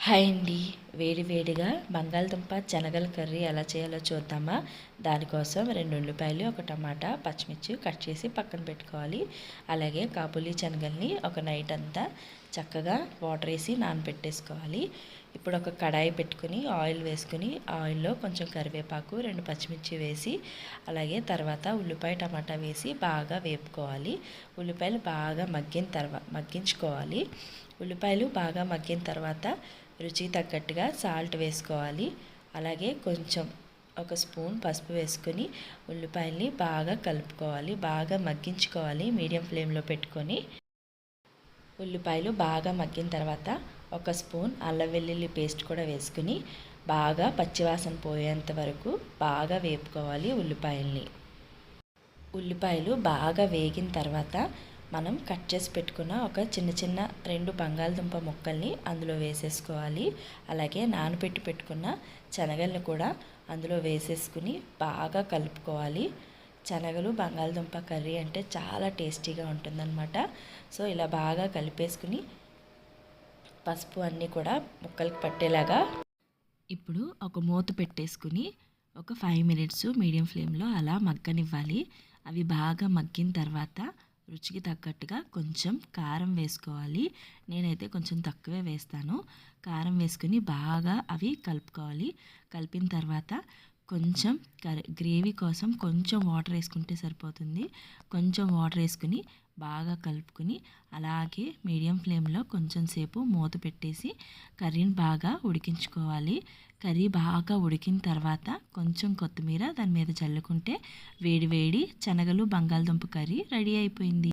Hi అండి. వేడి వేడిగా బంగాళదుంప శనగల కర్రీ ఎలా చేయాలో చూద్దామా. దానికోసం 2 ఉల్లిపాయలు, ఒక టమాటా, పచ్చిమిర్చి కట్ చేసి పక్కన పెట్టుకోవాలి. అలాగే కాబూలీ శనగల్ని ఒక నైట్ అంతా చక్కగా వాటర్ వేసి నానబెట్టేసుకోవాలి. ఇప్పుడు ఒక కడాయి పెట్టుకుని ఆయిల్ వేసుకుని ఆయిల్లో కొంచెం కరివేపాకు, 2 పచ్చిమిర్చి వేసి అలాగే తర్వాత ఉల్లిపాయ, టమాటా వేసి బాగా వేపుకోవాలి. ఉల్లిపాయలు బాగా మగ్గించుకోవాలి. ఉల్లిపాయలు బాగా మగ్గిన తర్వాత రుచి తగ్గట్టుగా సాల్ట్ వేసుకోవాలి. అలాగే కొంచెం ఒక స్పూన్ పసుపు వేసుకొని ఉల్లిపాయల్ని బాగా కలుపుకోవాలి. బాగా మగ్గించుకోవాలి మీడియం ఫ్లేమ్లో పెట్టుకొని. ఉల్లిపాయలు బాగా మగ్గిన తర్వాత ఒక స్పూన్ అల్లం వెల్లుల్లి పేస్ట్ కూడా వేసుకుని బాగా పచ్చివాసన పోయేంత వరకు బాగా వేపుకోవాలి ఉల్లిపాయల్ని. ఉల్లిపాయలు బాగా వేగిన తర్వాత మనం కట్ చేసి పెట్టుకున్న ఒక చిన్న 2 బంగాళదుంప ముక్కల్ని అందులో వేసేసుకోవాలి. అలాగే నానబెట్టి పెట్టుకున్న శనగల్ని కూడా అందులో వేసేసుకుని బాగా కలుపుకోవాలి. శనగలు బంగాళదుంప కర్రీ అంటే చాలా టేస్టీగా ఉంటుందన్నమాట. సో ఇలా బాగా కలిపేసుకుని పసుపు అన్నీ కూడా ముక్కలకి పట్టేలాగా ఇప్పుడు ఒక మూత పెట్టేసుకుని ఒక 5 మినిట్స్ మీడియం ఫ్లేమ్లో అలా మగ్గనివ్వాలి. అవి బాగా మగ్గిన తర్వాత రుచికి తగ్గట్టుగా కొంచెం కారం వేసుకోవాలి. నేనైతే కొంచెం తక్కువే వేస్తాను. కారం వేసుకుని బాగా అవి కలుపుకోవాలి. కలిపిన తర్వాత కొంచెం గ్రేవీ కోసం కొంచెం వాటర్ వేసుకుంటే సరిపోతుంది. కొంచెం వాటర్ వేసుకుని బాగా కలుపుకుని అలాగే మీడియం ఫ్లేమ్లో కొంచెం సేపు మూత పెట్టేసి కర్రీని బాగా ఉడికించుకోవాలి. కర్రీ బాగా ఉడికిన తర్వాత కొంచెం కొత్తిమీర దాని మీద చల్లుకుంటే వేడి వేడి శనగలు బంగాళదుంప కర్రీ రెడీ అయిపోయింది.